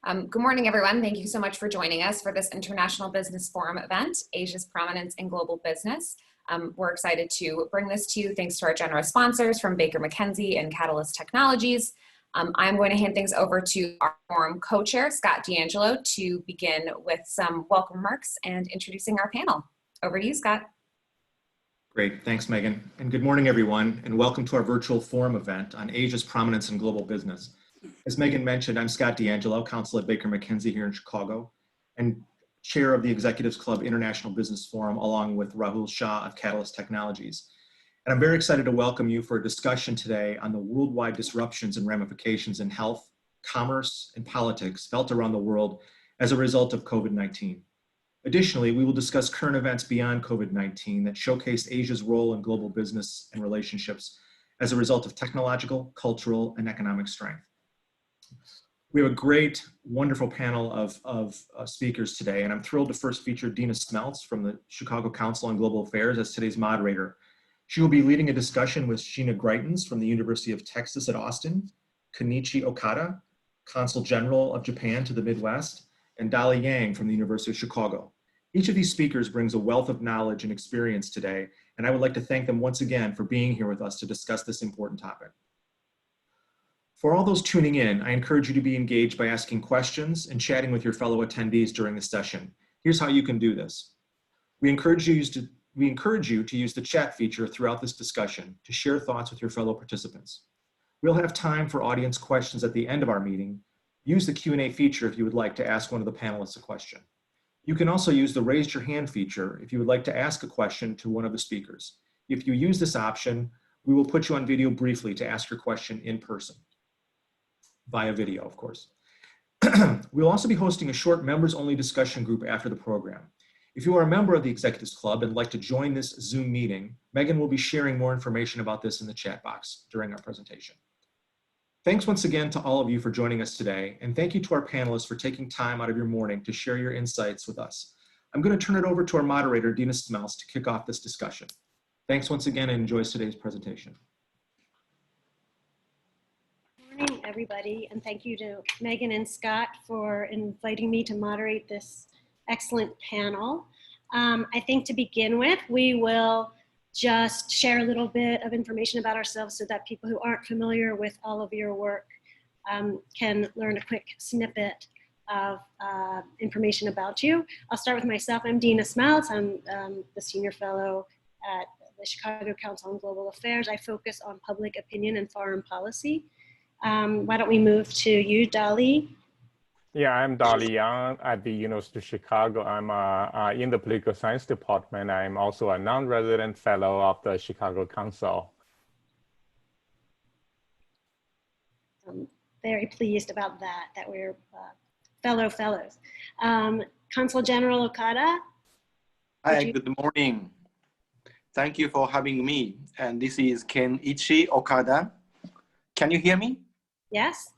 Good morning, everyone. Thank you so much for joining us for this International Business Forum event, Asia's Prominence in Global Business. We're excited to bring this to you thanks to our generous sponsors from Baker McKenzie and Catalyst Technologies. I'm going to hand things over to our forum co-chair, Scott D'Angelo, to begin with some welcome remarks and introducing our panel. Over to you, Scott. Great, thanks, Megan. And good morning, everyone, and welcome to our virtual forum event on Asia's Prominence in Global Business. As Megan mentioned, I'm Scott D'Angelo, Consul at Baker McKenzie here in Chicago, and chair of the Executives Club International Business Forum, along with Rahul Shah of Catalyst Technologies. And I'm very excited to welcome you for a discussion today on the worldwide disruptions and ramifications in health, commerce, and politics felt around the world as a result of COVID-19. Additionally, we will discuss current events beyond COVID-19 that showcase Asia's role in global business and relationships as a result of technological, cultural, and economic strength. We have a great, wonderful panel of speakers today, and I'm thrilled to first feature Dina Smeltz from the Chicago Council on Global Affairs as today's moderator. She will be leading a discussion with Sheena Greitens from the University of Texas at Austin, Kenichi Okada, Consul General of Japan to the Midwest, and Dali Yang from the University of Chicago. Each of these speakers brings a wealth of knowledge and experience today, and I would like to thank them once again for being here with us to discuss this important topic. For all those tuning in, I encourage you to be engaged by asking questions and chatting with your fellow attendees during the session. Here's how you can do this. We encourage you to use the chat feature throughout this discussion to share thoughts with your fellow participants. We'll have time for audience questions at the end of our meeting. Use the Q&A feature if you would like to ask one of the panelists a question. You can also use the raise your hand feature if you would like to ask a question to one of the speakers. If you use this option, we will put you on video briefly to ask your question in person, via video, of course. We'll also be hosting a short members-only discussion group after the program. If you are a member of the Executives Club and like to join this Zoom meeting, Megan will be sharing more information about this in the chat box during our presentation. Thanks once again to all of you for joining us today, and thank you to our panelists for taking time out of your morning to share your insights with us. I'm going to turn it over to our moderator, Dina Smeltz, to kick off this discussion. Thanks once again and enjoy today's presentation. Good morning, everybody, and thank you to Megan and Scott for inviting me to moderate this excellent panel. I think to begin with, we will just share a little bit of information about ourselves so that people who aren't familiar with all of your work can learn a quick snippet of information about you. I'll start with myself. I'm Dina Smeltz. I'm the Senior Fellow at the Chicago Council on Global Affairs. I focus on public opinion and foreign policy. Why don't we move to you, Dali? Yeah, I'm Dali Yang at the University of Chicago. I'm in the political science department. I'm also a non-resident fellow of the Chicago Council. I'm very pleased about that we're fellow fellows. Consul General Okada. Hi, good morning. Thank you for having me. And this is Kenichi Okada. Can you hear me? Yes.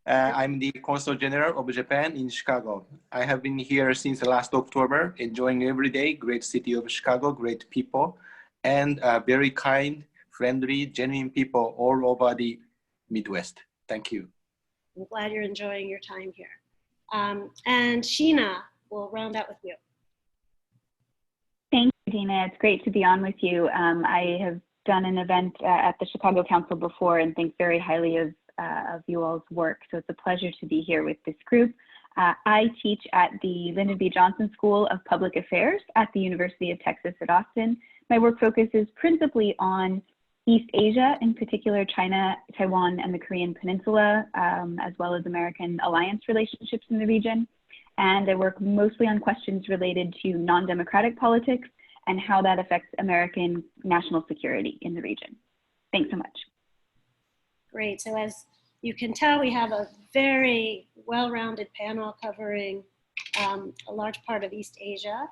I'm the Consul General of Japan in Chicago. I have been here since last October, enjoying every day, great city of Chicago, great people, and very kind, friendly, genuine people all over the Midwest. Thank you. I'm glad you're enjoying your time here. And Sheena, we'll round out with you. Thank you, Dina. It's great to be on with you. I have done an event at the Chicago Council before and think very highly of you all's work. So it's a pleasure to be here with this group. I teach at the Lyndon B. Johnson School of Public Affairs at the University of Texas at Austin. My work focuses principally on East Asia, in particular China, Taiwan, and the Korean Peninsula, as well as American alliance relationships in the region. And I work mostly on questions related to non-democratic politics and how that affects American national security in the region. Thanks so much. Great. So as you can tell, we have a very well-rounded panel covering a large part of East Asia.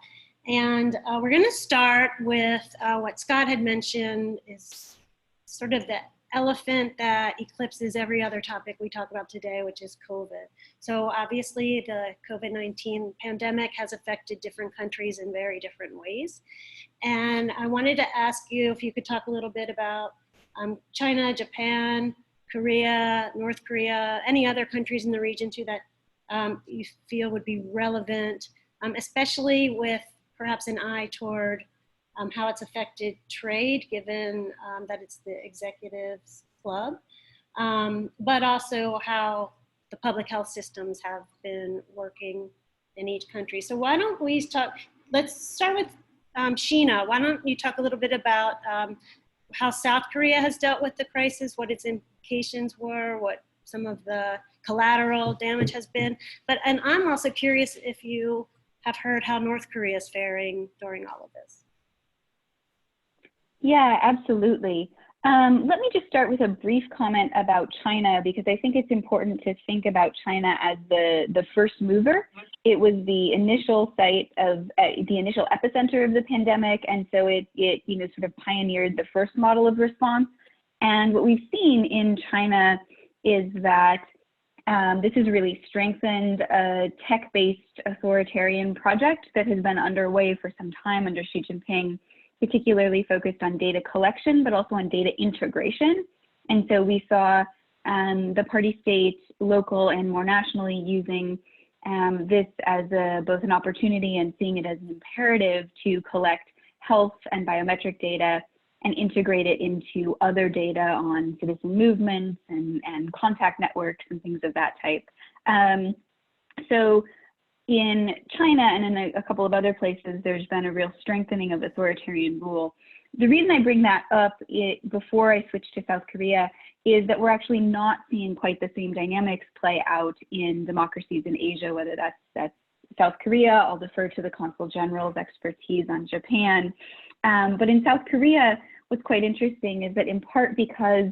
And we're going to start with what Scott had mentioned is sort of the elephant that eclipses every other topic we talk about today, which is COVID. So obviously the COVID-19 pandemic has affected different countries in very different ways. And I wanted to ask you if you could talk a little bit about China, Japan, Korea, North Korea, any other countries in the region too that you feel would be relevant, especially with perhaps an eye toward how it's affected trade, given that it's the executives club, but also how the public health systems have been working in each country. So why don't we talk, let's start with Sheena. Why don't you talk a little bit about how South Korea has dealt with the crisis, what its implications were, what some of the collateral damage has been. And I'm also curious if you have heard how North Korea is faring during all of this. Yeah, absolutely. Let me just start with a brief comment about China, because I think it's important to think about China as the first mover. It was the initial site of the initial epicenter of the pandemic, and so it sort of pioneered the first model of response. And what we've seen in China is that this has really strengthened a tech-based authoritarian project that has been underway for some time under Xi Jinping, particularly focused on data collection, but also on data integration. And so we saw the party state, local and more nationally, using this as both an opportunity and seeing it as an imperative to collect health and biometric data and integrate it into other data on citizen movements and contact networks and things of that type. So in China and in a couple of other places, there's been a real strengthening of authoritarian rule. The reason I bring that up before I switch to South Korea is that we're actually not seeing quite the same dynamics play out in democracies in Asia, whether that's South Korea. I'll defer to the Consul General's expertise on Japan. But in South Korea, what's quite interesting is that in part because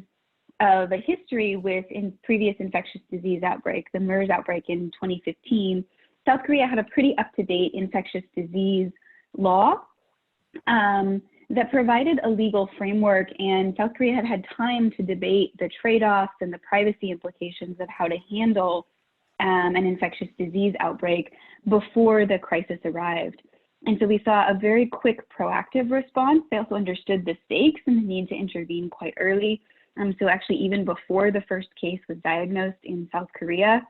of a history with previous infectious disease outbreak, the MERS outbreak in 2015, South Korea had a pretty up-to-date infectious disease law that provided a legal framework, and South Korea had had time to debate the trade-offs and the privacy implications of how to handle an infectious disease outbreak before the crisis arrived. And so we saw a very quick proactive response. They also understood the stakes and the need to intervene quite early. So actually, even before the first case was diagnosed in South Korea,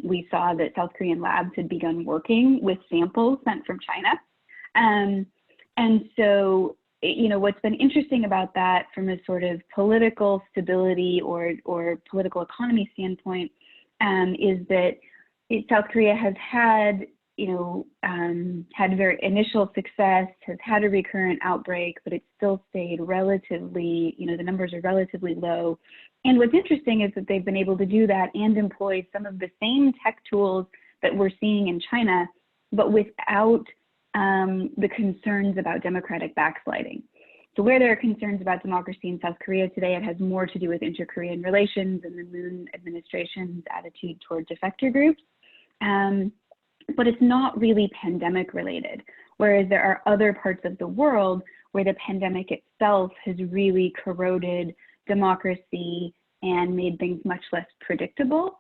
we saw that South Korean labs had begun working with samples sent from China. And so, what's been interesting about that from a sort of political stability or political economy standpoint is that South Korea has had, had very initial success, has had a recurrent outbreak, but it's still stayed relatively, the numbers are relatively low. And what's interesting is that they've been able to do that and employ some of the same tech tools that we're seeing in China, but without the concerns about democratic backsliding. So where there are concerns about democracy in South Korea today, it has more to do with inter-Korean relations and the Moon administration's attitude toward defector groups. But it's not really pandemic related, whereas there are other parts of the world where the pandemic itself has really corroded democracy and made things much less predictable,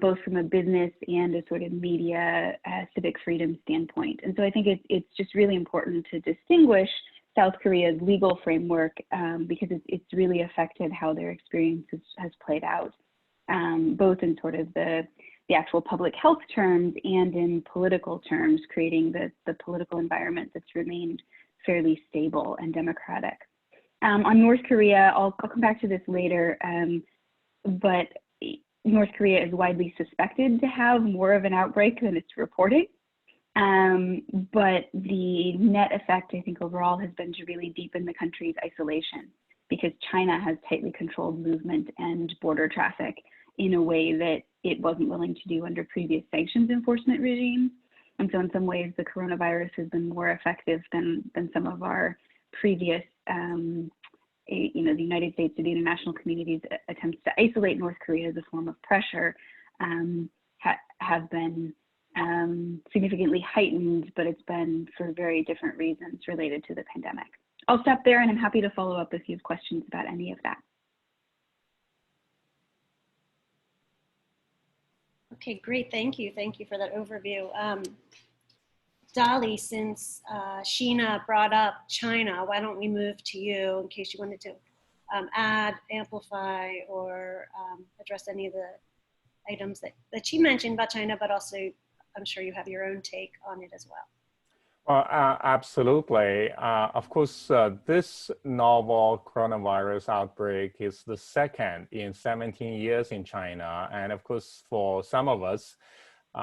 both from a business and a sort of media civic freedom standpoint. And so I think it's just really important to distinguish South Korea's legal framework because it's really affected how their experience has played out, both in sort of the actual public health terms and in political terms, creating the political environment that's remained fairly stable and democratic. On North Korea, I'll come back to this later, but North Korea is widely suspected to have more of an outbreak than it's reporting. But the net effect, I think, overall has been to really deepen the country's isolation because China has tightly controlled movement and border traffic in a way that it wasn't willing to do under previous sanctions enforcement regimes. And so in some ways, the coronavirus has been more effective than some of our previous, the United States or the international community's attempts to isolate North Korea as a form of pressure have been significantly heightened, but it's been for very different reasons related to the pandemic. I'll stop there and I'm happy to follow up if you have questions about any of that. Okay, great, thank you. Thank you for that overview. Dolly, since Sheena brought up China, why don't we move to you in case you wanted to add, amplify, or address any of the items that she mentioned about China, but also I'm sure you have your own take on it as well. Well, absolutely. Of course, this novel coronavirus outbreak is the second in 17 years in China. And of course, for some of us,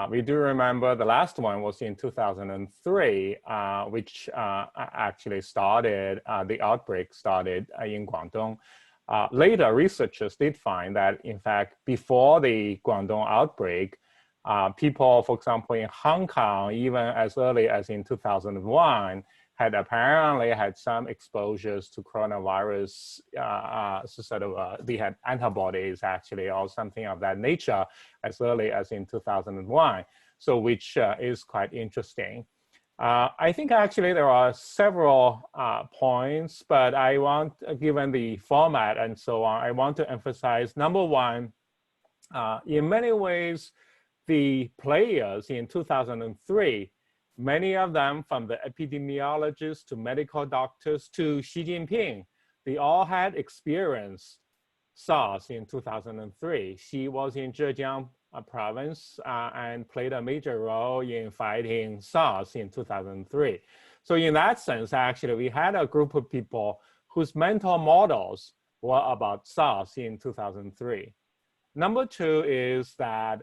we do remember the last one was in 2003, which actually started, the outbreak started in Guangdong. Later, researchers did find that, in fact, before the Guangdong outbreak, people, for example, in Hong Kong, even as early as in 2001, had apparently had some exposures to coronavirus, they had antibodies actually, or something of that nature as early as in 2001, so which is quite interesting. I think actually there are several points, but I want, given the format and so on, I want to emphasize, number one, in many ways, the players in 2003, many of them from the epidemiologists to medical doctors to Xi Jinping, they all had experienced SARS in 2003. Xi was in Zhejiang province and played a major role in fighting SARS in 2003. So in that sense, actually, we had a group of people whose mental models were about SARS in 2003. Number two is that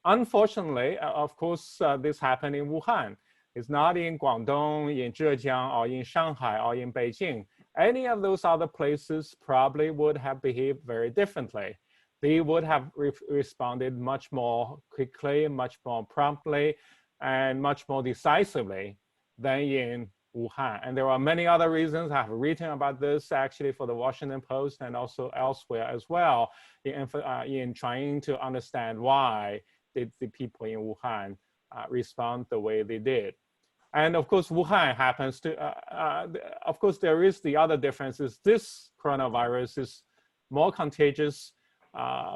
unfortunately, of course, this happened in Wuhan. It's not in Guangdong, in Zhejiang, or in Shanghai, or in Beijing. Any of those other places probably would have behaved very differently. They would have responded much more quickly, much more promptly, and much more decisively than in Wuhan. And there are many other reasons. I have written about this actually for the Washington Post and also elsewhere as well in trying to understand why did the people in Wuhan respond the way they did. And of course, Wuhan happens to, of course, there is the other difference is this coronavirus is more contagious,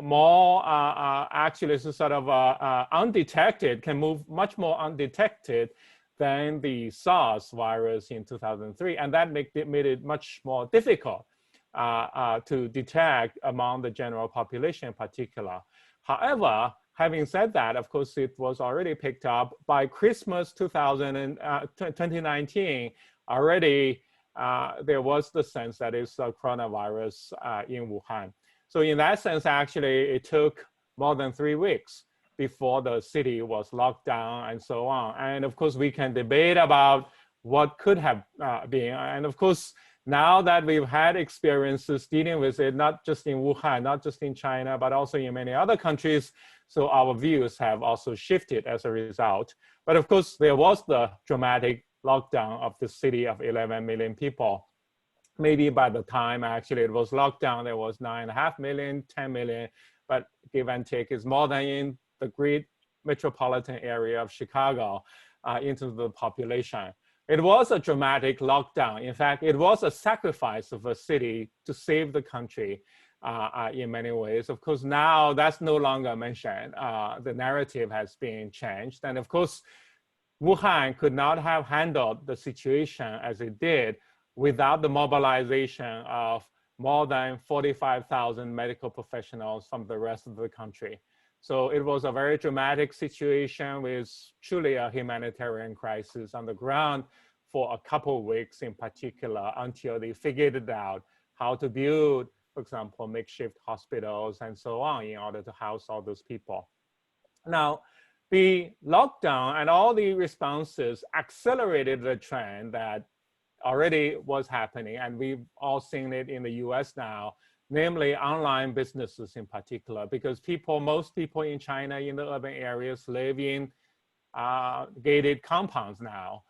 more actually is sort of undetected, can move much more undetected than the SARS virus in 2003. And that made it much more difficult to detect among the general population in particular. However, having said that, of course, it was already picked up by Christmas 2019. Already, there was the sense that it's a coronavirus in Wuhan. So in that sense, actually, it took more than 3 weeks before the city was locked down and so on. And of course, we can debate about what could have been. And of course, now that we've had experiences dealing with it, not just in Wuhan, not just in China, but also in many other countries, so our views have also shifted as a result. But of course, there was the dramatic lockdown of the city of 11 million people. Maybe by the time actually it was locked down, there was 9.5 million, 10 million, but give and take is more than in the great metropolitan area of Chicago into the population. It was a dramatic lockdown. In fact, it was a sacrifice of a city to save the country in many ways. Of course, now that's no longer mentioned. The narrative has been changed. And of course, Wuhan could not have handled the situation as it did without the mobilization of more than 45,000 medical professionals from the rest of the country. So it was a very dramatic situation with truly a humanitarian crisis on the ground for a couple of weeks in particular until they figured it out how to build, for example, makeshift hospitals and so on in order to house all those people. Now, the lockdown and all the responses accelerated the trend that already was happening, and we've all seen it in the US now, namely online businesses in particular, because most people in China in the urban areas live in gated compounds now,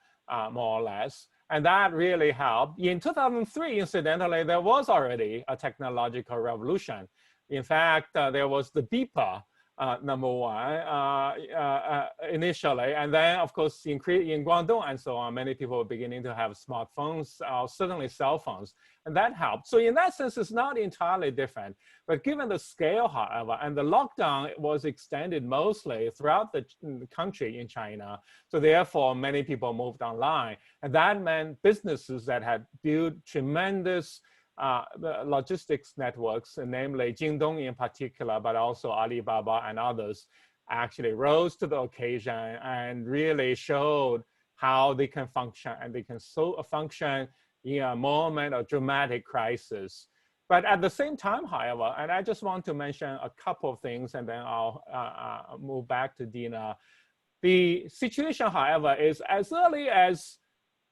more or less. And that really helped. In 2003, incidentally, there was already a technological revolution. In fact, there was the beeper, number one, initially. And then, of course, in Guangdong and so on, many people were beginning to have smartphones, certainly cell phones, and that helped. So in that sense, it's not entirely different. But given the scale, however, and the lockdown was extended mostly throughout the country in China, so therefore many people moved online. And that meant businesses that had built tremendous the logistics networks, namely Jingdong in particular, but also Alibaba and others, actually rose to the occasion and really showed how they can function, and they can function in a moment of dramatic crisis. But at the same time, however, and I just want to mention a couple of things, and then I'll move back to Dina. The situation, however, is as early as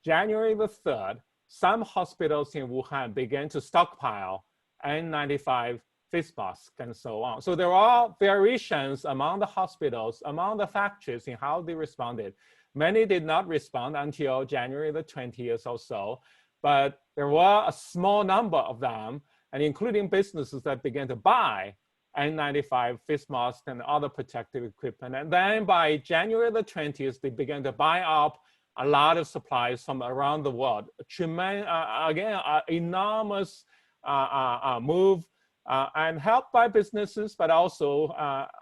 January the 3rd, some hospitals in Wuhan began to stockpile N95 face masks and so on. So there are variations among the hospitals, among the factories in how they responded. Many did not respond until January the 20th or so, but there were a small number of them, and including businesses that began to buy N95 face masks and other protective equipment. And then by January the 20th, they began to buy up a lot of supplies from around the world. Again, enormous move and helped by businesses, but also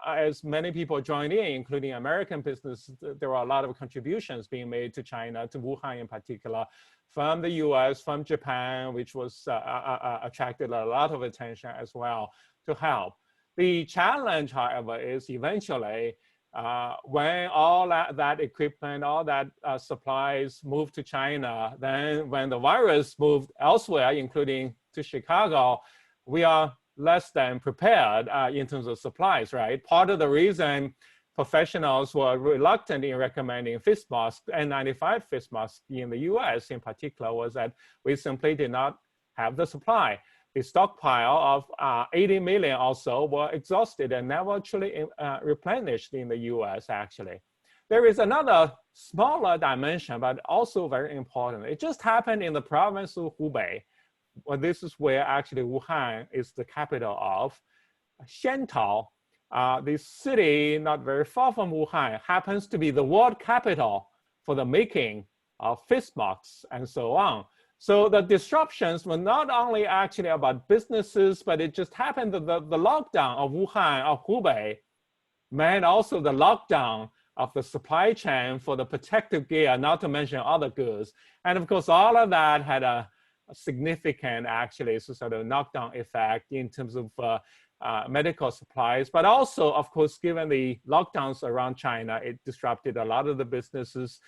as many people joined in, including American businesses, there were a lot of contributions being made to China, to Wuhan in particular, from the US, from Japan, which was attracted a lot of attention as well to help. The challenge, however, is eventually when all that equipment, all that supplies moved to China, then when the virus moved elsewhere, including to Chicago, we are less than prepared in terms of supplies, right? Part of the reason professionals were reluctant in recommending face masks, N95 face masks in the US in particular, was that we simply did not have the supply. The stockpile of 80 million or so were exhausted and never actually replenished in the US, actually. There is another smaller dimension, but also very important. It just happened in the province of Hubei. Well, this is where actually Wuhan is the capital of. Xiantao, the city not very far from Wuhan, happens to be the world capital for the making of face masks and so on. So the disruptions were not only actually about businesses, but it just happened that the lockdown of Wuhan, of Hubei, meant also the lockdown of the supply chain for the protective gear, not to mention other goods. And of course, all of that had a significant, actually, sort of knockdown effect in terms of medical supplies, but also, of course, given the lockdowns around China, it disrupted a lot of the businesses.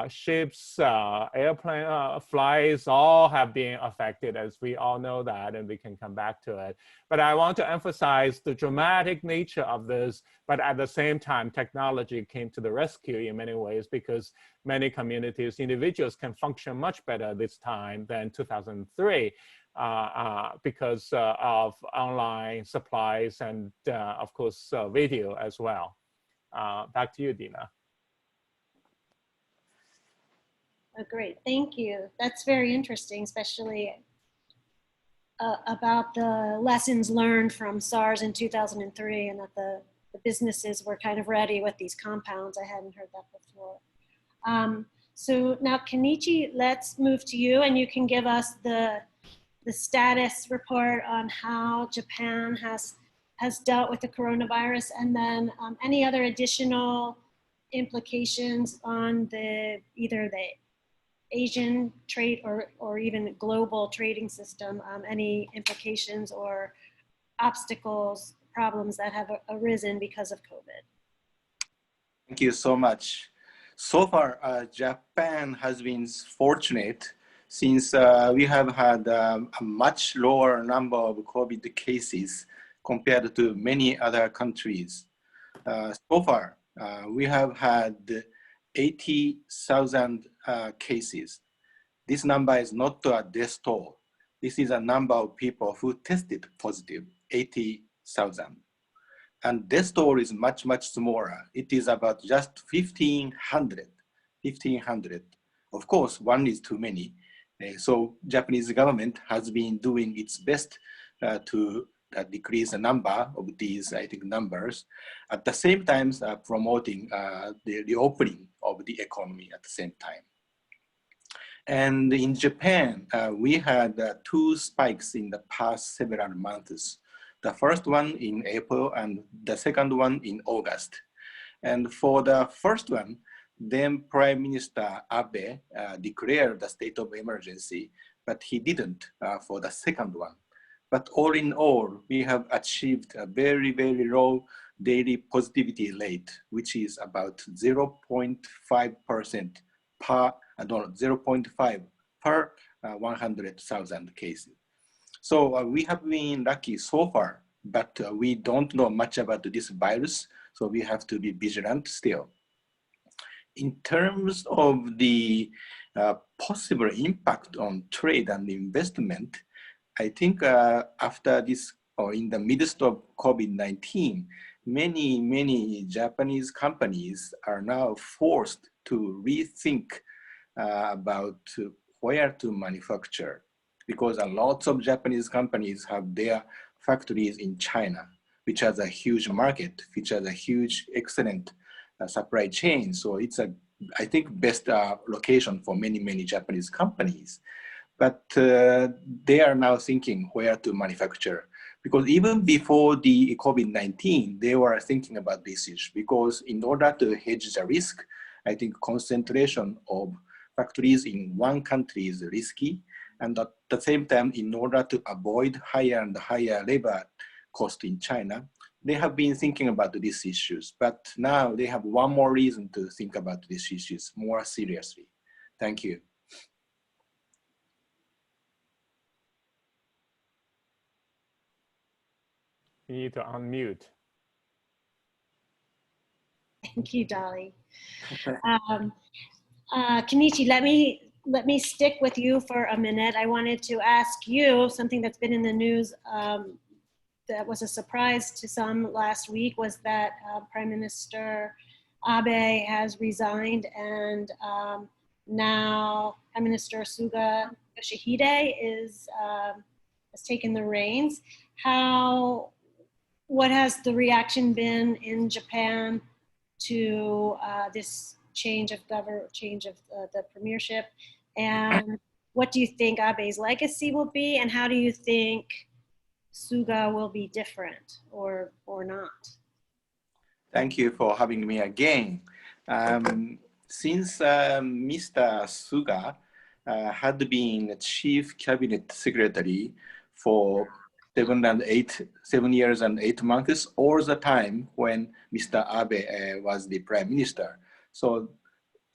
Ships, airplane flights, all have been affected, as we all know that, and we can come back to it. But I want to emphasize the dramatic nature of this, but at the same time, technology came to the rescue in many ways, because many communities, individuals can function much better this time than 2003 because of online supplies and, of course, video as well. Back to you, Dina. Oh, great, thank you. That's very interesting, especially about the lessons learned from SARS in 2003, and that the businesses were kind of ready with these compounds. I hadn't heard that before. So now, Kenichi, let's move to you, and you can give us the status report on how Japan has dealt with the coronavirus, and then any other additional implications on either the Asian trade or even global trading system, any implications or obstacles, problems that have arisen because of COVID. Thank you so much. So far, Japan has been fortunate since we have had a much lower number of COVID cases compared to many other countries. So far, we have had 80,000 cases. This number is not a death toll. This is a number of people who tested positive, 80,000. And death toll is much, much smaller. It is about just 1,500. Of course, one is too many. So Japanese government has been doing its best to decrease the number of these, I think, numbers. At the same time, promoting the opening of the economy at the same time. And in Japan, we had 2 spikes in the past several months. The first one in April and the second one in August. And for the first one, then Prime Minister Abe declared the state of emergency. but he didn't for the second one. But all in all, we have achieved a very, very low daily positivity rate, which is about 0.5% per, 0.5 per 100,000 cases. So we have been lucky so far, but we don't know much about this virus, so we have to be vigilant still. In terms of the possible impact on trade and investment, I think after this, or in the midst of COVID-19, many Japanese companies are now forced to rethink about where to manufacture, because a lot of Japanese companies have their factories in China, which has a huge market, which has a huge, excellent supply chain. So it's a, I think, best location for many Japanese companies. But they are now thinking where to manufacture, because even before the COVID-19, they were thinking about this issue, because in order to hedge the risk, I think concentration of factories in one country is risky. And at the same time, in order to avoid higher and higher labor cost in China, they have been thinking about these issues. But now they have one more reason to think about these issues more seriously. Thank you. You need to unmute. Thank you, Dolly. Kenichi, let me stick with you for a minute. I wanted to ask you something that's been in the news that was a surprise to some last week, was that Prime Minister Abe has resigned, and now Prime Minister Suga Yoshihide has taken the reins. What has the reaction been in Japan to this change of the premiership, and what do you think Abe's legacy will be, and how do you think Suga will be different or not? Thank you for having me again. Since Mr. Suga had been Chief Cabinet Secretary for 7 years and 8 months, all the time when Mr. Abe was the Prime Minister. So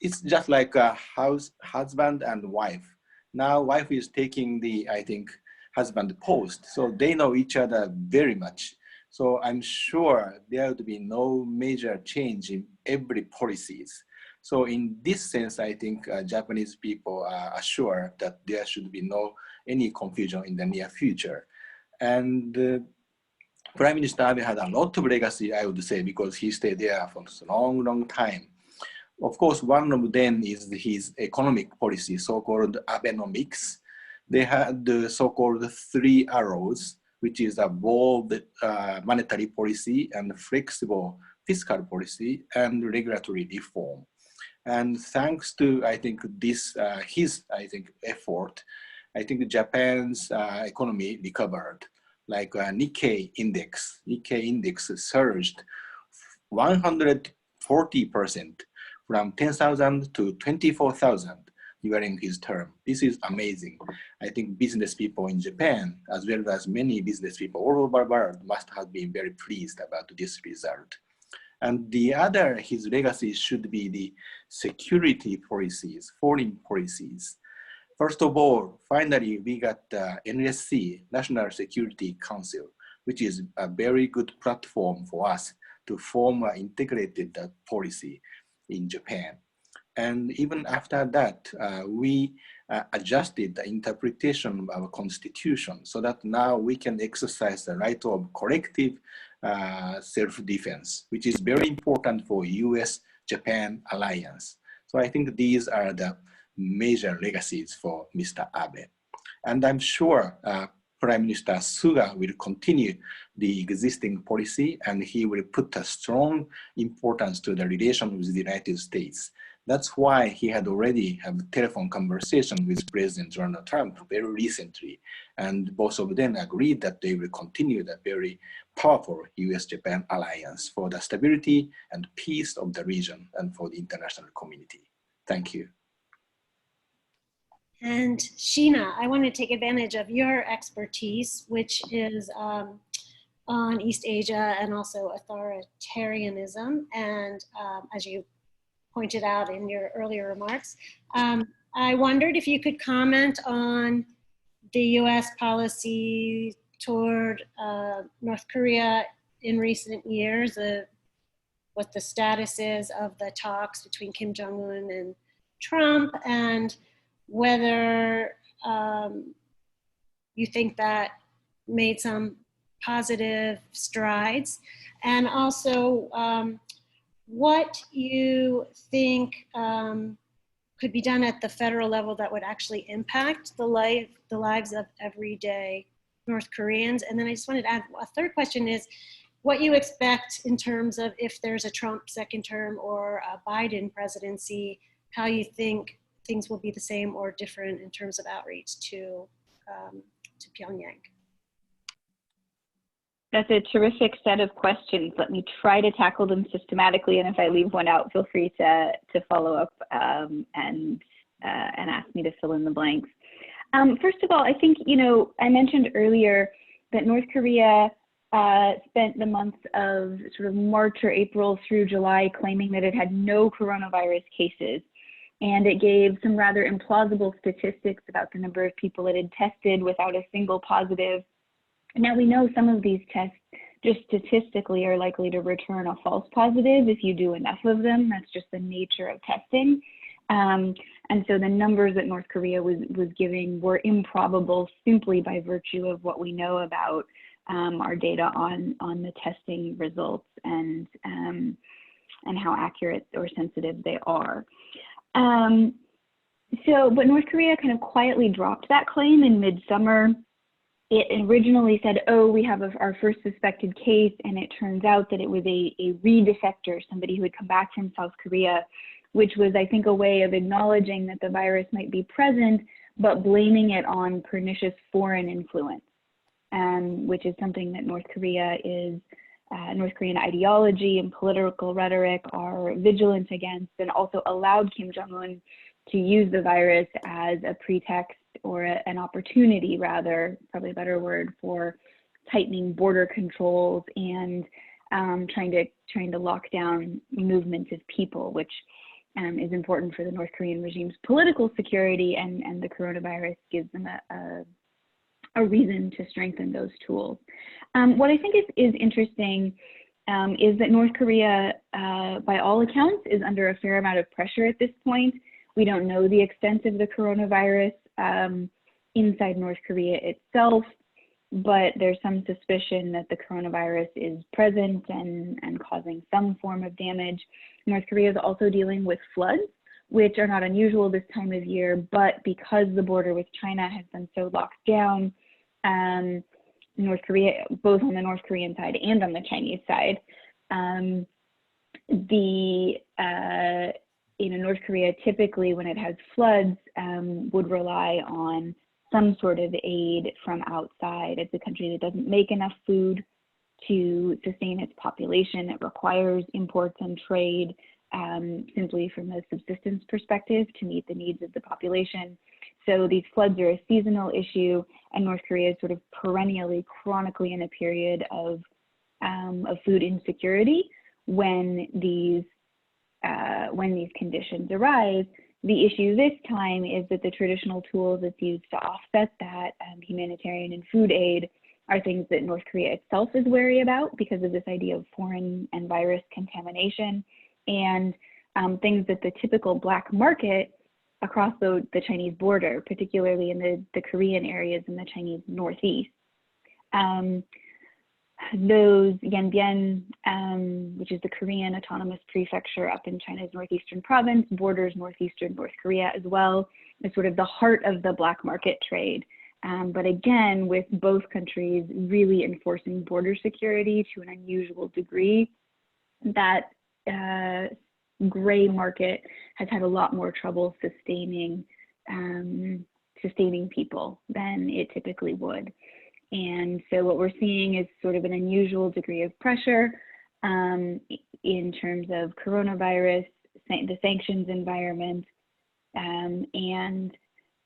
it's just like a husband and wife. Now wife is taking the, I think, husband post. So they know each other very much. So I'm sure there would be no major change in every policies. So in this sense, I think Japanese people are assured that there should be any confusion in the near future. And Prime Minister Abe had a lot of legacy, I would say, because he stayed there for a long time. Of course, one of them is his economic policy, so-called Abenomics. They had the so-called 3 arrows, which is a bold monetary policy and flexible fiscal policy and regulatory reform. And thanks to, I think, this, his effort, I think Japan's economy recovered. Like Nikkei index surged 140% from 10,000 to 24,000 during his term. This is amazing. I think business people in Japan, as well as many business people all over the world, must have been very pleased about this result. And the other, his legacy should be the security policies, foreign policies. First of all, finally, we got NSC, National Security Council, which is a very good platform for us to form an integrated policy in Japan. And even after that, we adjusted the interpretation of our constitution so that now we can exercise the right of collective self-defense, which is very important for US-Japan alliance. So I think these are the major legacies for Mr. Abe. And I'm sure Prime Minister Suga will continue the existing policy, and he will put a strong importance to the relation with the United States. That's why he had already had a telephone conversation with President Donald Trump very recently. And both of them agreed that they will continue the very powerful US-Japan alliance for the stability and peace of the region and for the international community. Thank you. And Sheena, I want to take advantage of your expertise, which is on East Asia and also authoritarianism. And as you pointed out in your earlier remarks, I wondered if you could comment on the US policy toward North Korea in recent years, what the status is of the talks between Kim Jong-un and Trump, and whether you think that made some positive strides, and also what you think could be done at the federal level that would actually impact the lives of everyday North Koreans. And then I just wanted to add a third question is what you expect in terms of if there's a Trump second term or a Biden presidency, how you think things will be the same or different in terms of outreach to Pyongyang. That's a terrific set of questions. Let me try to tackle them systematically, and if I leave one out, feel free to follow up and ask me to fill in the blanks. First of all, I think, I mentioned earlier that North Korea spent the months of sort of March or April through July claiming that it had no coronavirus cases. And it gave some rather implausible statistics about the number of people it had tested without a single positive. Now we know some of these tests just statistically are likely to return a false positive if you do enough of them. That's just the nature of testing. And so the numbers that North Korea was giving were improbable simply by virtue of what we know about our data on the testing results and how accurate or sensitive they are. But North Korea kind of quietly dropped that claim in midsummer. It originally said, oh, we have our first suspected case, and it turns out that it was a re-defector, somebody who had come back from South Korea, which was, I think, a way of acknowledging that the virus might be present, but blaming it on pernicious foreign influence, which is something that North Korean ideology and political rhetoric are vigilant against, and also allowed Kim Jong-un to use the virus as a pretext or an opportunity, rather, probably a better word, for tightening border controls and trying to lock down movements of people, which is important for the North Korean regime's political security, and the coronavirus gives them a reason to strengthen those tools. What I think is interesting is that North Korea, by all accounts, is under a fair amount of pressure at this point. We don't know the extent of the coronavirus inside North Korea itself, but there's some suspicion that the coronavirus is present and causing some form of damage. North Korea is also dealing with floods, which are not unusual this time of year, but because the border with China has been so locked down, North Korea, both on the North Korean side and on the Chinese side, North Korea typically, when it has floods, would rely on some sort of aid from outside. It's a country that doesn't make enough food to sustain its population. It requires imports and trade simply from a subsistence perspective to meet the needs of the population. So these floods are a seasonal issue, and North Korea is sort of perennially, chronically in a period of food insecurity when these conditions arise. The issue this time is that the traditional tools that's used to offset that, humanitarian and food aid, are things that North Korea itself is wary about because of this idea of foreign and virus contamination, and things that the typical black market across the Chinese border, particularly in the Korean areas in the Chinese Northeast. Those Yanbian, which is the Korean autonomous prefecture up in China's northeastern province, borders northeastern North Korea as well, is sort of the heart of the black market trade. But again, with both countries really enforcing border security to an unusual degree, that gray market has had a lot more trouble sustaining people than it typically would. And so what we're seeing is sort of an unusual degree of pressure in terms of coronavirus, the sanctions environment, and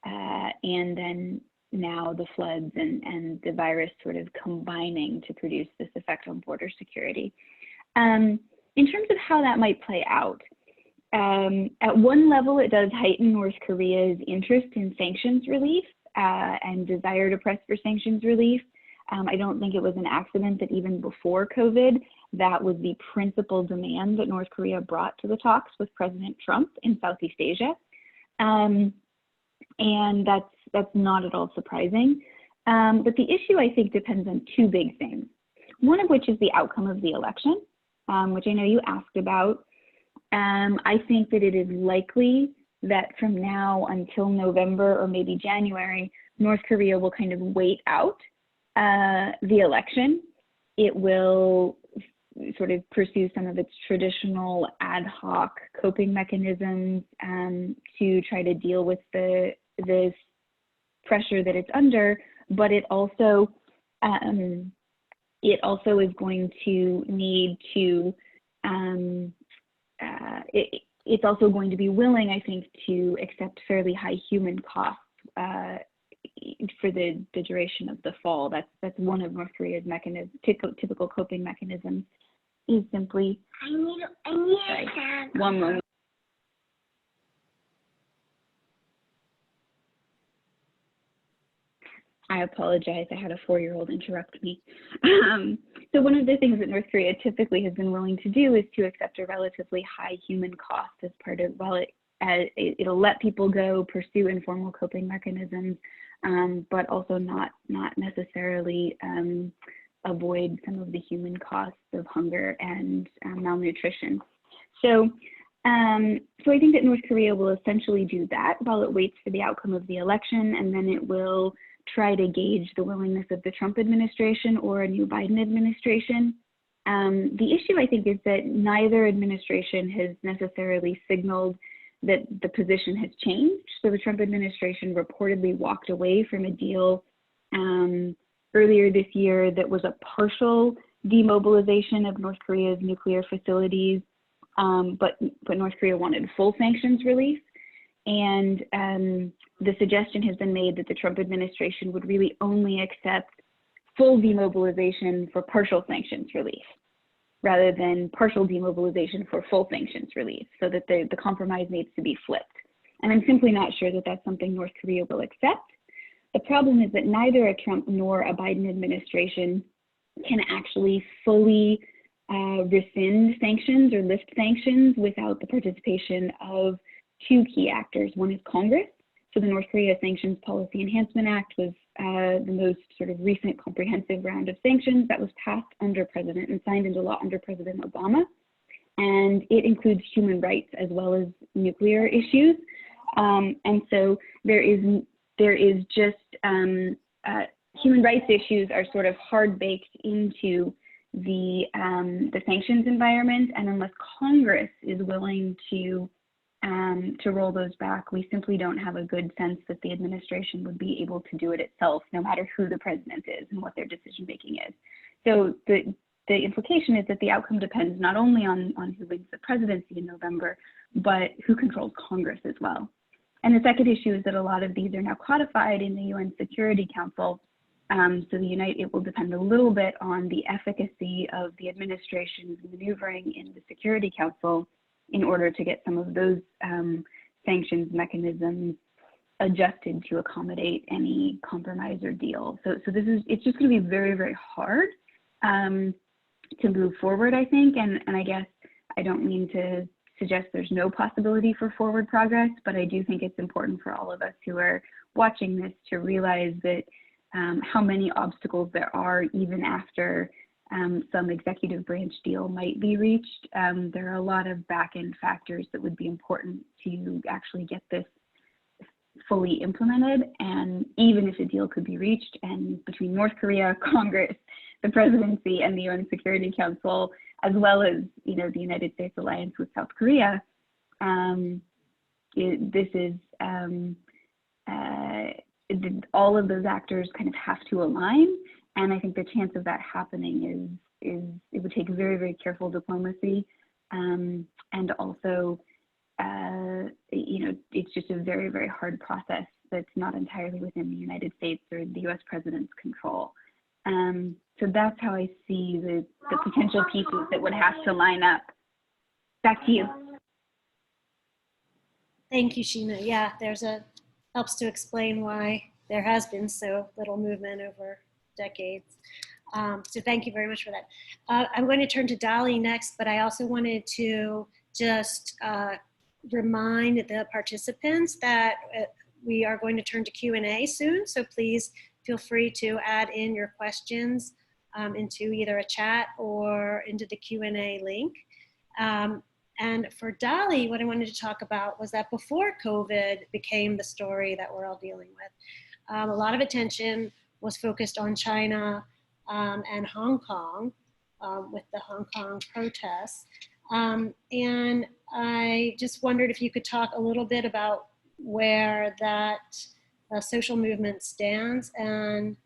and then now the floods and the virus sort of combining to produce this effect on border security. In terms of how that might play out, at one level, it does heighten North Korea's interest in sanctions relief and desire to press for sanctions relief. I don't think it was an accident that even before COVID, that was the principal demand that North Korea brought to the talks with President Trump in Southeast Asia. And that's not at all surprising. But the issue, I think, depends on two big things. One of which is the outcome of the election, which I know you asked about. I think that it is likely that from now until November or maybe January, North Korea will kind of wait out the election. It will sort of pursue some of its traditional ad hoc coping mechanisms to try to deal with this pressure that it's under, but it also is going to need to it's also going to be willing, I think, to accept fairly high human costs for the duration of the fall. That's one of North Korea's typical coping mechanisms is simply. Sorry, one moment. I apologize, I had a 4-year-old interrupt me. So one of the things that North Korea typically has been willing to do is to accept a relatively high human cost as part of, while it'll let people go, pursue informal coping mechanisms, but also not necessarily avoid some of the human costs of hunger and malnutrition. So I think that North Korea will essentially do that while it waits for the outcome of the election, and then it will try to gauge the willingness of the Trump administration or a new Biden administration. The issue, I think, is that neither administration has necessarily signaled that the position has changed. So the Trump administration reportedly walked away from a deal earlier this year that was a partial demobilization of North Korea's nuclear facilities, but North Korea wanted full sanctions relief. And the suggestion has been made that the Trump administration would really only accept full demobilization for partial sanctions relief, rather than partial demobilization for full sanctions relief, so that the compromise needs to be flipped. And I'm simply not sure that that's something North Korea will accept. The problem is that neither a Trump nor a Biden administration can actually fully rescind sanctions or lift sanctions without the participation of two key actors. One is Congress. So the North Korea Sanctions Policy Enhancement Act was the most sort of recent comprehensive round of sanctions that was passed under President and signed into law under President Obama. And it includes human rights as well as nuclear issues. And so there is just human rights issues are sort of hard baked into the sanctions environment. And unless Congress is willing to roll those back, we simply don't have a good sense that the administration would be able to do it itself, no matter who the president is and what their decision making is. So the implication is that the outcome depends not only on who wins the presidency in November, but who controls Congress as well. And the second issue is that a lot of these are now codified in the UN Security Council. So it will depend a little bit on the efficacy of the administration's maneuvering in the Security Council in order to get some of those sanctions mechanisms adjusted to accommodate any compromise or deal. So it's just going to be very, very hard to move forward, I think. And I guess I don't mean to suggest there's no possibility for forward progress, but I do think it's important for all of us who are watching this to realize that how many obstacles there are even after some executive branch deal might be reached. There are a lot of back-end factors that would be important to actually get this fully implemented. And even if a deal could be reached, and between North Korea, Congress, the presidency, and the UN Security Council, as well as the United States alliance with South Korea, all of those actors kind of have to align. And I think the chance of that happening is it would take very, very careful diplomacy, and also, it's just a very, very hard process that's not entirely within the United States or the US president's control. So that's how I see the potential pieces that would have to line up. Back to you. Thank you, Sheena. Yeah, helps to explain why there has been so little movement over decades. So thank you very much for that. I'm going to turn to Dolly next, but I also wanted to just remind the participants that we are going to turn to Q&A soon. So please feel free to add in your questions into either a chat or into the Q&A link. And for Dolly, what I wanted to talk about was that before COVID became the story that we're all dealing with, a lot of attention was focused on China and Hong Kong with the Hong Kong protests. And I just wondered if you could talk a little bit about where that social movement stands and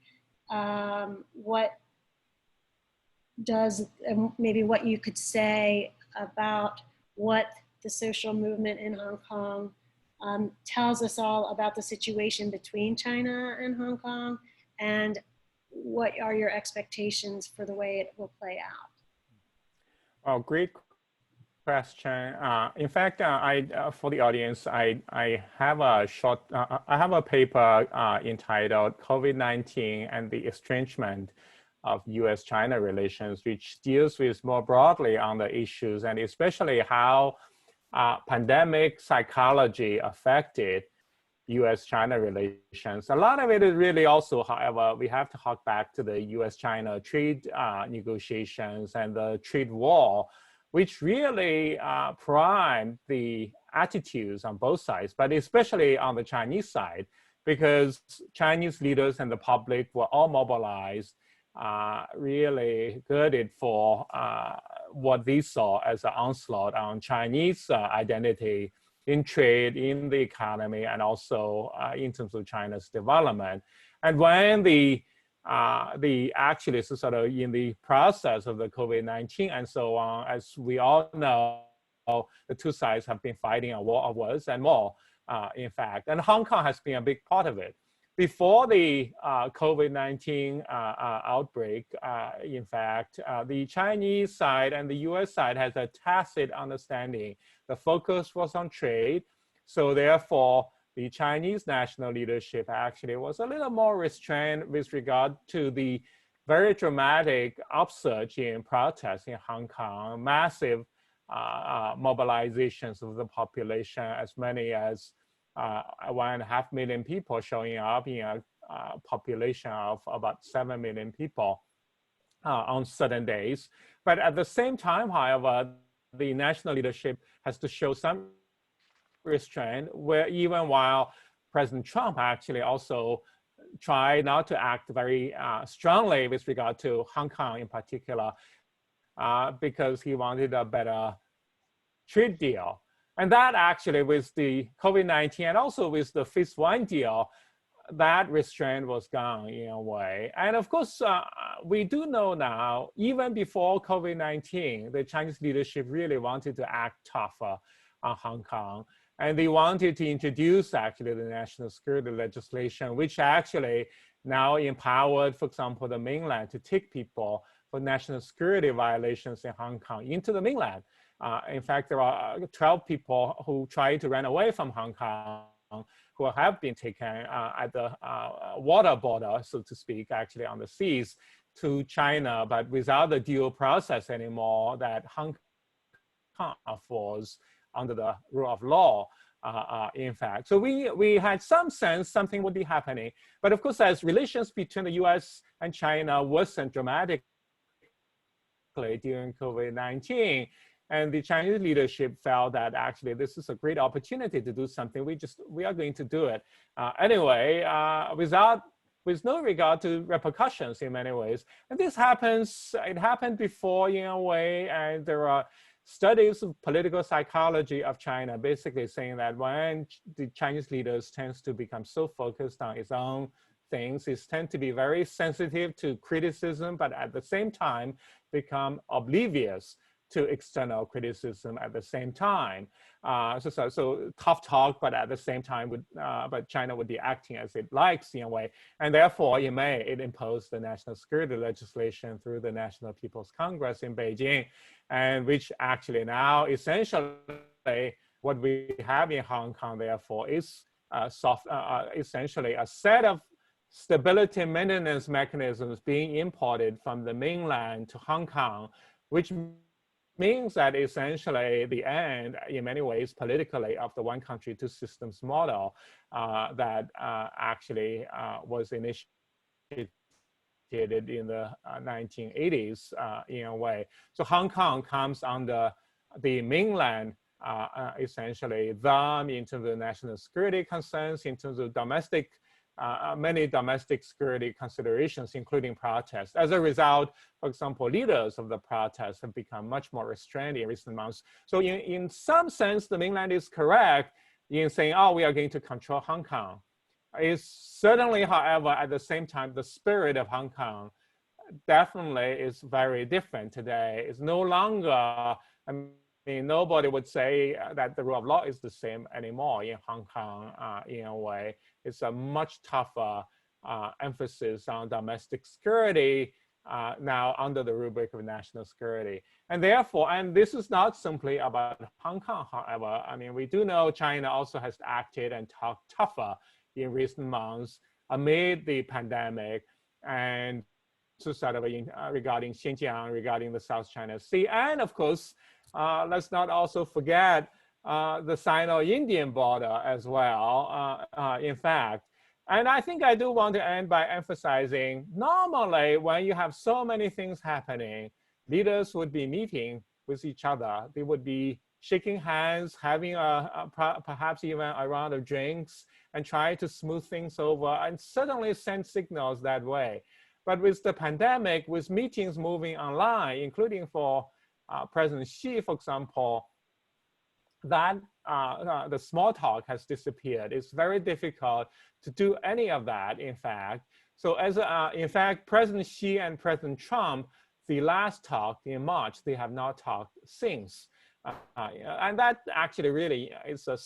maybe what you could say about what the social movement in Hong Kong tells us all about the situation between China and Hong Kong, and what are your expectations for the way it will play out? Oh, great question. In fact, for the audience, I have a paper entitled COVID-19 and the Estrangement of US-China relations, which deals with more broadly on the issues and especially how pandemic psychology affected US-China relations. A lot of it is really also, however, we have to hark back to the US-China trade negotiations and the trade war, which really primed the attitudes on both sides, but especially on the Chinese side, because Chinese leaders and the public were all mobilized, really girded for what they saw as an onslaught on Chinese identity in trade, in the economy, and also in terms of China's development. And when the actually sort of in the process of the COVID-19 and so on, as we all know, the two sides have been fighting a war of words and more, in fact, and Hong Kong has been a big part of it. Before the COVID-19 outbreak, in fact, the Chinese side and the US side has a tacit understanding. The focus was on trade. So therefore, the Chinese national leadership actually was a little more restrained with regard to the very dramatic upsurge in protests in Hong Kong, massive mobilizations of the population, as many as 1.5 million people showing up in a population of about 7 million people on certain days. But at the same time, however, the national leadership has to show some restraint, where even while President Trump actually also tried not to act very strongly with regard to Hong Kong in particular, because he wanted a better trade deal. And that actually with the COVID-19 and also with the Phase 1 deal, that restraint was gone in a way. And of course, we do know now, even before COVID-19, the Chinese leadership really wanted to act tougher on Hong Kong. And they wanted to introduce actually the national security legislation, which actually now empowered, for example, the mainland to take people for national security violations in Hong Kong into the mainland. In fact, there are 12 people who tried to run away from Hong Kong who have been taken at the water border, so to speak, actually on the seas to China, but without the due process anymore that Hong Kong affords under the rule of law, in fact. So we had some sense something would be happening. But of course, as relations between the US and China worsened dramatically during COVID-19, and the Chinese leadership felt that actually this is a great opportunity to do something. We are going to do it anyway, with no regard to repercussions in many ways. And this happens, it happened before in a way, and there are studies of political psychology of China basically saying that when the Chinese leaders tends to become so focused on its own things, it tends to be very sensitive to criticism, but at the same time become oblivious to external criticism at the same time. So tough talk, but at the same time, but China would be acting as it likes in a way. And therefore, in May, it imposed the national security legislation through the National People's Congress in Beijing, and which actually now essentially what we have in Hong Kong, therefore, is essentially a set of stability maintenance mechanisms being imported from the mainland to Hong Kong, which means that essentially the end, in many ways, politically, of the one country, two systems model that actually was initiated in the 1980s in a way. So Hong Kong comes under the mainland essentially them in terms of national security concerns, in terms of domestic, many domestic security considerations, including protests. As a result, for example, leaders of the protests have become much more restrained in recent months. So in some sense, the mainland is correct in saying, oh, we are going to control Hong Kong. It's certainly, however, at the same time, the spirit of Hong Kong definitely is very different today. It's no longer, I mean, nobody would say that the rule of law is the same anymore in Hong Kong in a way. It's a much tougher emphasis on domestic security now under the rubric of national security. And therefore, and this is not simply about Hong Kong, however. I mean, we do know China also has acted and talked tougher in recent months amid the pandemic, and so sort of regarding Xinjiang, regarding the South China Sea, and of course, let's not also forget the Sino-Indian border as well, in fact. And I think I do want to end by emphasizing, normally when you have so many things happening, leaders would be meeting with each other. They would be shaking hands, having perhaps even a round of drinks, and try to smooth things over, and certainly send signals that way. But with the pandemic, with meetings moving online, including for President Xi, for example, that the small talk has disappeared. It's very difficult to do any of that, in fact. So as in fact, President Xi and President Trump, the last talk in March, they have not talked since. And that actually really is a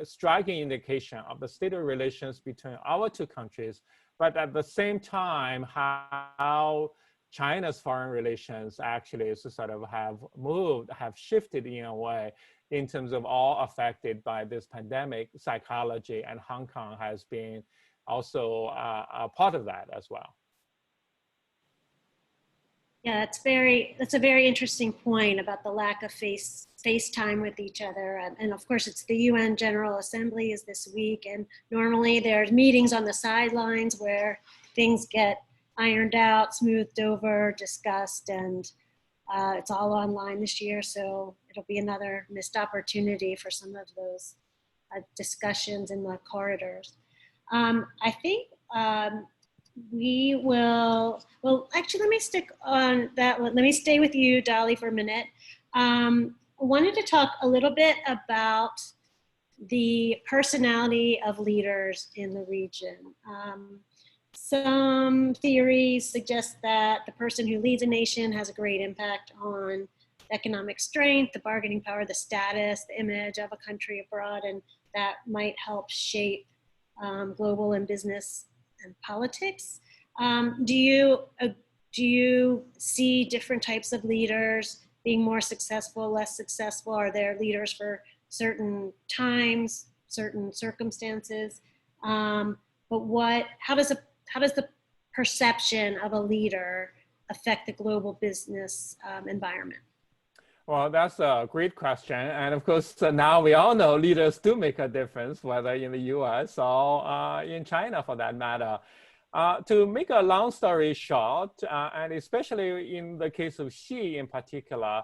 striking indication of the state of relations between our two countries, but at the same time, how China's foreign relations actually sort of have shifted in a way in terms of all affected by this pandemic psychology, and Hong Kong has been also a part of that as well. Yeah, that's a very interesting point about the lack of face time with each other. And of course, it's the UN General Assembly is this week, and normally there's meetings on the sidelines where things get ironed out, smoothed over, discussed, and it's all online this year, so it'll be another missed opportunity for some of those discussions in the corridors. I think we will, well, actually, let me stick on that one. Let me stay with you, Dolly, for a minute. I wanted to talk a little bit about the personality of leaders in the region. Some theories suggest that the person who leads a nation has a great impact on economic strength, the bargaining power, the status, the image of a country abroad, and that might help shape global and business and politics. Do you see different types of leaders being more successful, less successful? Are there leaders for certain times, certain circumstances? But how does the perception of a leader affect the global business environment? Well, that's a great question. And of course, now we all know leaders do make a difference, whether in the US or in China for that matter. To make a long story short, and especially in the case of Xi in particular,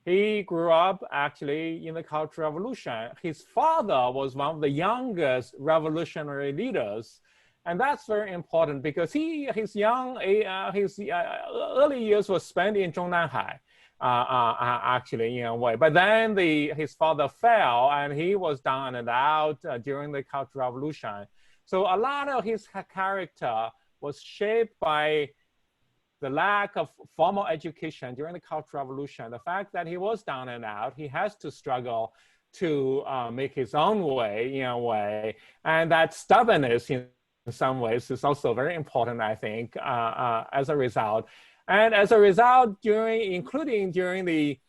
he grew up actually in the Cultural Revolution. His father was one of the youngest revolutionary leaders. And that's very important because his early years were spent in Zhongnanhai. Actually, in a way. But then his father fell and he was down and out during the Cultural Revolution. So a lot of his character was shaped by the lack of formal education during the Cultural Revolution, the fact that he was down and out, he has to struggle to make his own way, in a way, and that stubbornness in some ways is also very important, I think, as a result. And as a result, including during the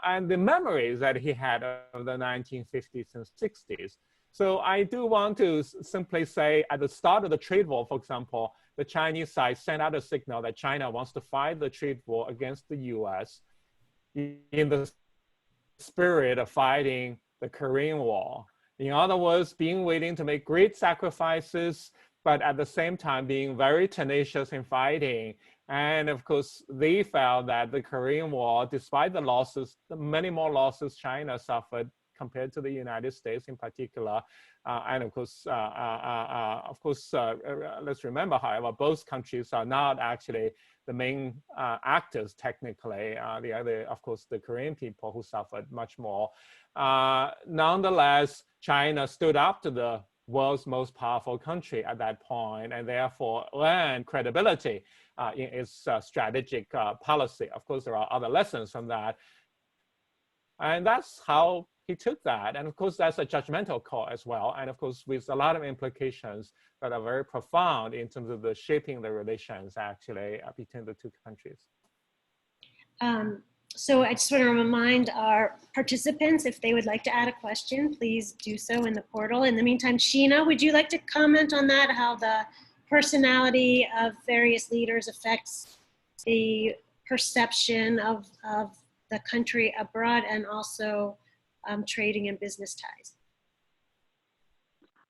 and the memories that he had of the 1950s and 60s. So I do want to simply say at the start of the trade war, for example, the Chinese side sent out a signal that China wants to fight the trade war against the US in the spirit of fighting the Korean War. In other words, being willing to make great sacrifices, but at the same time being very tenacious in fighting. And of course, they felt that the Korean War, despite the losses, the many more losses China suffered compared to the United States in particular. And of course, let's remember, however, both countries are not actually the main actors technically. The other, of course, the Korean people who suffered much more. Nonetheless, China stood up to the world's most powerful country at that point, and therefore earned credibility in its strategic policy. Of course, there are other lessons from that. And that's how he took that. And of course, that's a judgmental call as well. And of course, with a lot of implications that are very profound in terms of the shaping the relations actually between the two countries. So I just want to remind our participants, if they would like to add a question, please do so in the portal. In the meantime, Sheena, would you like to comment on that, how the personality of various leaders affects the perception of the country abroad and also trading and business ties?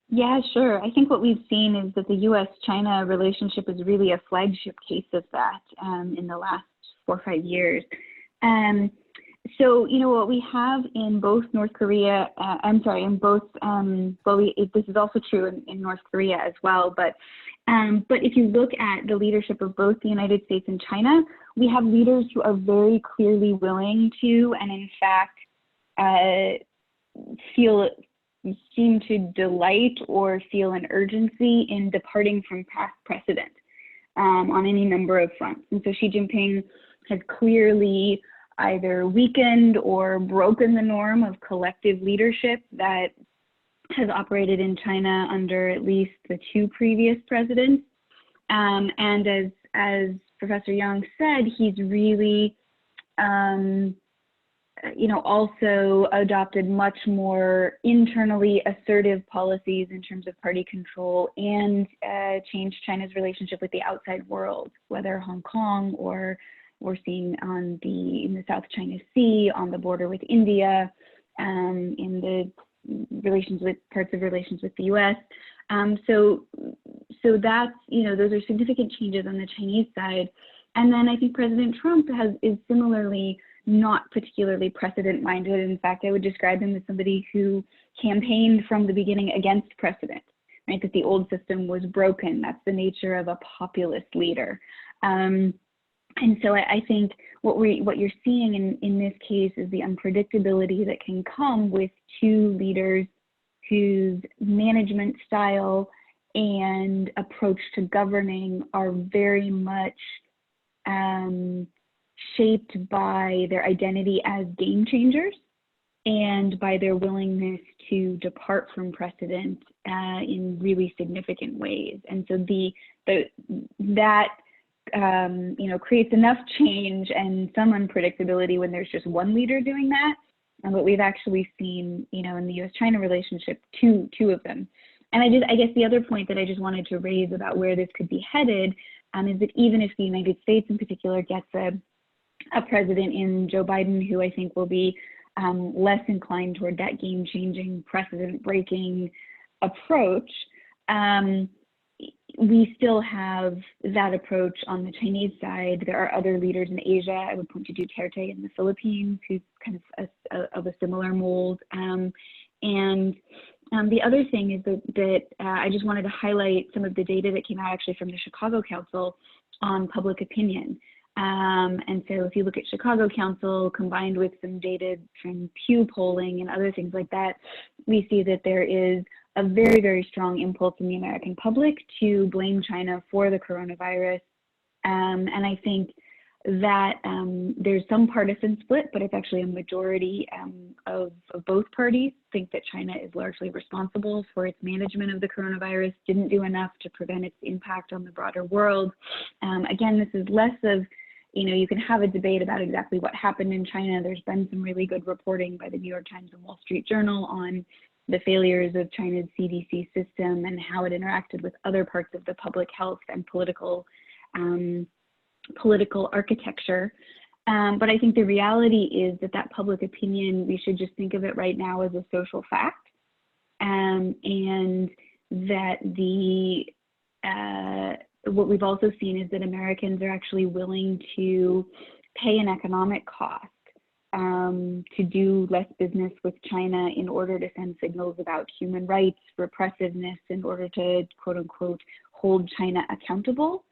Yeah, sure. I think what we've seen is that the US-China relationship is really a flagship case of that in the last 4 or 5 years. So, what we have in both North Korea, this is also true in North Korea as well, but if you look at the leadership of both the United States and China, we have leaders who are very clearly willing to, and in fact, seem to delight or feel an urgency in departing from past precedent on any number of fronts. And so Xi Jinping has clearly either weakened or broken the norm of collective leadership that has operated in China under at least the 2 previous presidents. And as Professor Yang said, he's really, also adopted much more internally assertive policies in terms of party control and changed China's relationship with the outside world, whether Hong Kong or we're seeing in the South China Sea, on the border with India, in the parts of relations with the US. So that's, those are significant changes on the Chinese side. And then I think President Trump is similarly not particularly precedent-minded. In fact, I would describe him as somebody who campaigned from the beginning against precedent, right? That the old system was broken. That's the nature of a populist leader. And so I think what you're seeing in this case is the unpredictability that can come with 2 leaders whose management style and approach to governing are very much shaped by their identity as game changers and by their willingness to depart from precedent in really significant ways. And so that creates enough change and some unpredictability when there's just one leader doing that. But we've actually seen, in the US-China relationship, two of them. And I guess the other point that I just wanted to raise about where this could be headed is that even if the United States in particular gets a president in Joe Biden, who I think will be less inclined toward that game-changing, precedent-breaking approach, we still have that approach on the Chinese side. There are other leaders in Asia. I would point to Duterte in the Philippines, who's kind of a similar mold. And the other thing is that I just wanted to highlight some of the data that came out actually from the Chicago Council on public opinion. And so if you look at Chicago Council combined with some data from Pew polling and other things like that, we see that there is a very, very strong impulse in the American public to blame China for the coronavirus And I think that there's some partisan split, but it's actually a majority of both parties think that China is largely responsible for its management of the coronavirus, didn't do enough to prevent its impact on the broader world. Again, this is less of, you can have a debate about exactly what happened in China. There's been some really good reporting by the New York Times and Wall Street Journal on the failures of China's CDC system and how it interacted with other parts of the public health and political architecture. But I think the reality is that public opinion, we should just think of it right now as a social fact, and that what we've also seen is that Americans are actually willing to pay an economic cost to do less business with China in order to send signals about human rights, repressiveness, in order to, quote unquote, hold China accountable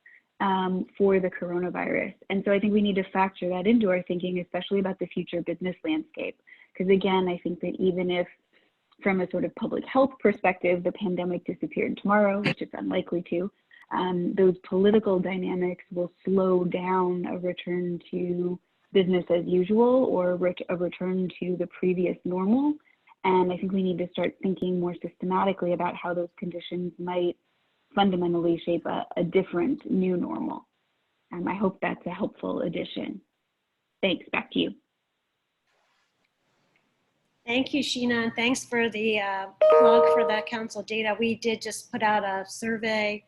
for the coronavirus. And so I think we need to factor that into our thinking, especially about the future business landscape. Because again, I think that even if from a sort of public health perspective, the pandemic disappeared tomorrow, which it's unlikely to, those political dynamics will slow down a return to business as usual or a return to the previous normal. And I think we need to start thinking more systematically about how those conditions might fundamentally shape a different new normal. I hope that's a helpful addition. Thanks, back to you. Thank you, Sheena, and thanks for the plug for that council data. We did just put out a survey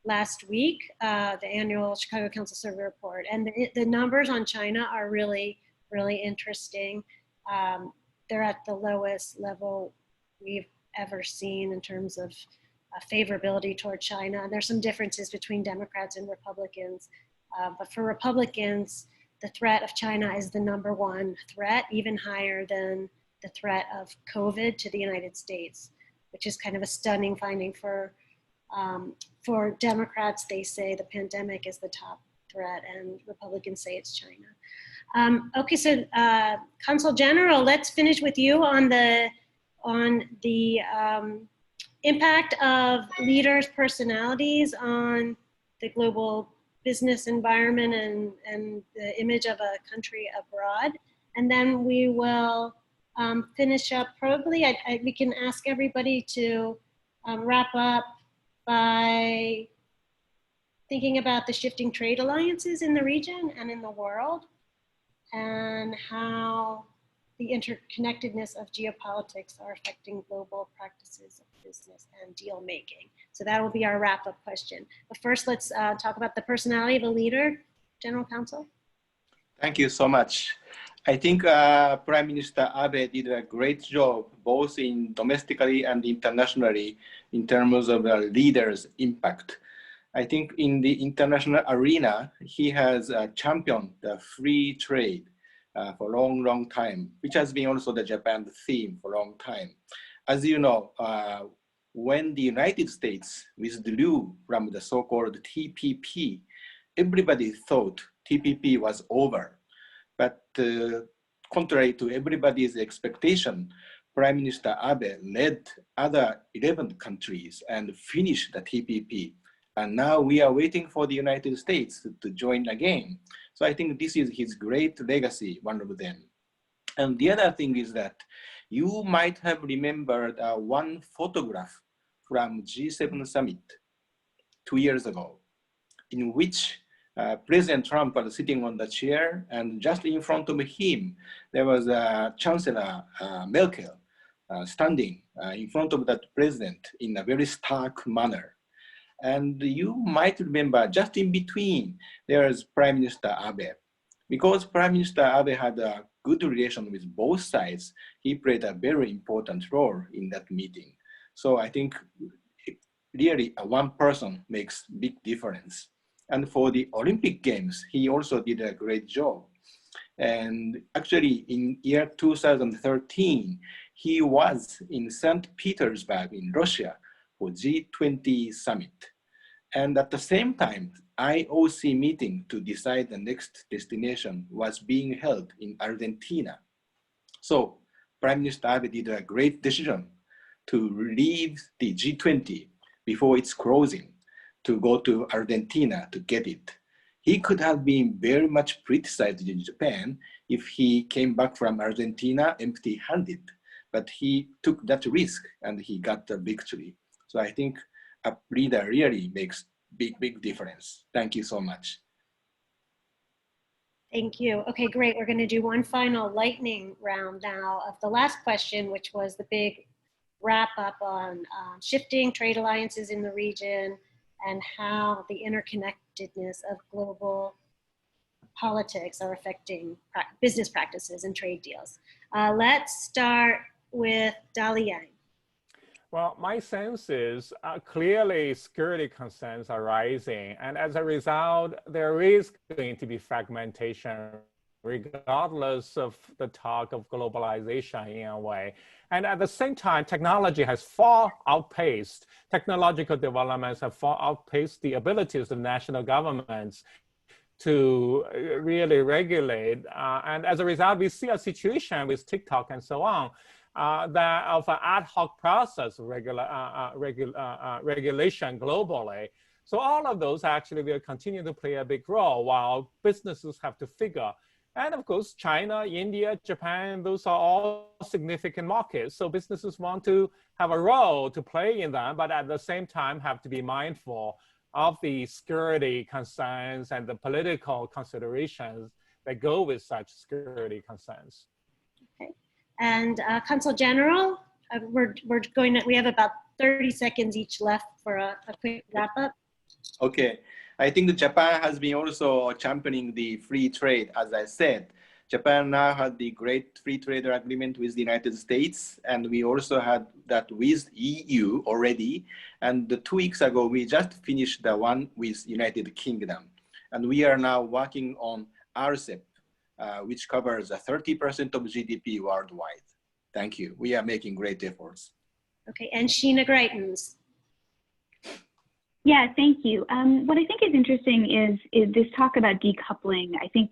last week, the annual Chicago Council Survey Report, and the numbers on China are really, really interesting. They're at the lowest level we've ever seen in terms of favorability toward China. And there's some differences between Democrats and Republicans, but for Republicans, the threat of China is the #1 threat, even higher than the threat of COVID to the United States, which is kind of a stunning finding for Democrats. They say the pandemic is the top threat, and Republicans say it's China. Okay, so Consul General, let's finish with you on the impact of leaders' personalities on the global business environment and the image of a country abroad. And then we will finish up probably, we can ask everybody to wrap up by thinking about the shifting trade alliances in the region and in the world, and how the interconnectedness of geopolitics are affecting global practices of business and deal making. So that will be our wrap up question. But first, let's talk about the personality of a leader. General Counsel. Thank you so much. I think Prime Minister Abe did a great job, both in domestically and internationally, in terms of the leader's impact. I think in the international arena, he has championed the free trade for a long, long time, which has been also the Japan theme for a long time. As you know, when the United States withdrew from the so-called TPP, everybody thought TPP was over. But contrary to everybody's expectation, Prime Minister Abe led other 11 countries and finished the TPP. And now we are waiting for the United States to join again. So I think this is his great legacy, one of them. And the other thing is that you might have remembered one photograph from G7 summit 2 years ago, in which President Trump was sitting on the chair, and just in front of him, there was Chancellor Merkel standing in front of that president in a very stark manner. And you might remember just in between, there is Prime Minister Abe. Because Prime Minister Abe had a good relation with both sides, he played a very important role in that meeting. So I think really one person makes big difference. And for the Olympic Games, he also did a great job. And actually in year 2013, he was in St. Petersburg in Russia for G20 summit. And at the same time, IOC meeting to decide the next destination was being held in Argentina. So Prime Minister Abe did a great decision to leave the G20 before its closing, to go to Argentina to get it. He could have been very much criticized in Japan if he came back from Argentina empty-handed, but he took that risk and he got the victory. So I think a leader really makes big difference. Thank you so much. Thank you. Okay, great. We're going to do one final lightning round now of the last question, which was the big wrap up on shifting trade alliances in the region and how the interconnectedness of global politics are affecting business practices and trade deals. Let's start with Dalian. Well, my sense is clearly security concerns are rising. And as a result, there is going to be fragmentation regardless of the talk of globalization in a way. And at the same time, technology has far outpaced, technological developments have far outpaced the abilities of national governments to really regulate. And as a result, we see a situation with TikTok and so on, that of an ad hoc process regulation globally. So all of those actually will continue to play a big role while businesses have to figure. And of course, China, India, Japan, those are all significant markets. So businesses want to have a role to play in them, but at the same time have to be mindful of the security concerns and the political considerations that go with such security concerns. Okay. And Consul General, we have about 30 seconds each left for a quick wrap up. Okay, I think that Japan has been also championing the free trade, as I said. Japan now had the great free trade agreement with the United States, and we also had that with EU already. And 2 weeks ago, we just finished the one with United Kingdom. And we are now working on RCEP, which covers 30% of GDP worldwide. Thank you. We are making great efforts. Okay, and Sheena Greitens. Yeah, thank you. What I think is interesting is this talk about decoupling. I think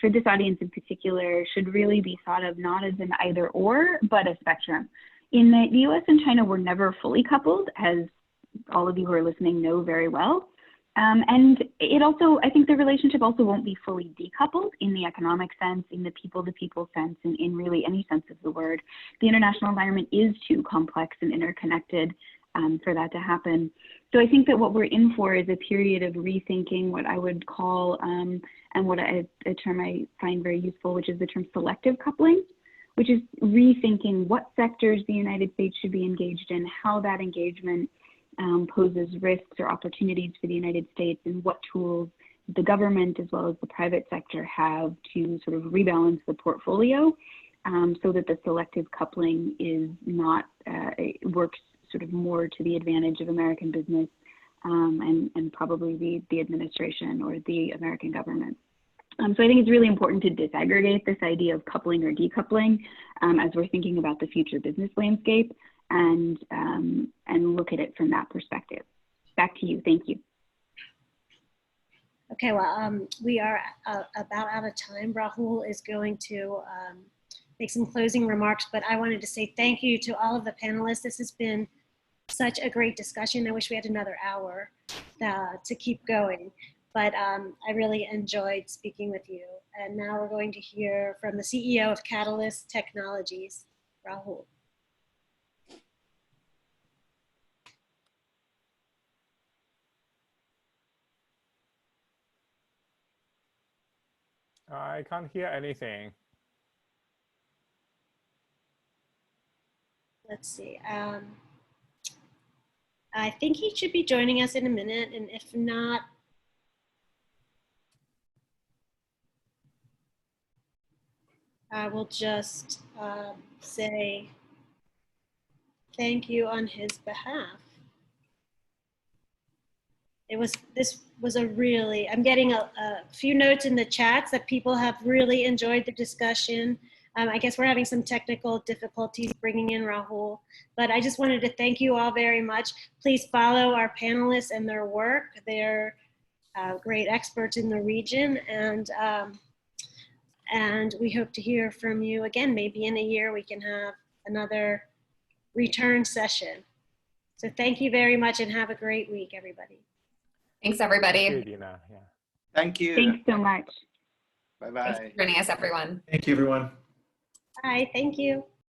for this audience in particular should really be thought of not as an either or, but a spectrum. In the US and China were never fully coupled, as all of you who are listening know very well. And it also, I think the relationship also won't be fully decoupled in the economic sense, in the people-to-people sense, and in really any sense of the word. The international environment is too complex and interconnected for that to happen. So I think that what we're in for is a period of rethinking what I would call, and what a term I find very useful, which is the term selective coupling, which is rethinking what sectors the United States should be engaged in, how that engagement poses risks or opportunities for the United States, and what tools the government as well as the private sector have to sort of rebalance the portfolio so that the selective coupling is not, it works sort of more to the advantage of American business and probably the administration or the American government. So I think it's really important to disaggregate this idea of coupling or decoupling as we're thinking about the future business landscape and look at it from that perspective. Back to you, thank you. Okay, well, we are about out of time. Rahul is going to make some closing remarks, but I wanted to say thank you to all of the panelists. This has been such a great discussion. I wish we had another hour to keep going, but I really enjoyed speaking with you. And now we're going to hear from the CEO of Catalyst Technologies, Rahul. I can't hear anything. Let's see. I think he should be joining us in a minute, and if not, I will just say thank you on his behalf. This was a really, I'm getting a few notes in the chats that people have really enjoyed the discussion. I guess we're having some technical difficulties bringing in Rahul, but I just wanted to thank you all very much. Please follow our panelists and their work. They're great experts in the region, and we hope to hear from you again. Maybe in a year we can have another return session. So thank you very much and have a great week, everybody. Thanks, everybody. Good, Dina. Yeah. Thank you. Thanks so much. Bye-bye. Thanks for joining us, everyone. Thank you, everyone. Bye, thank you.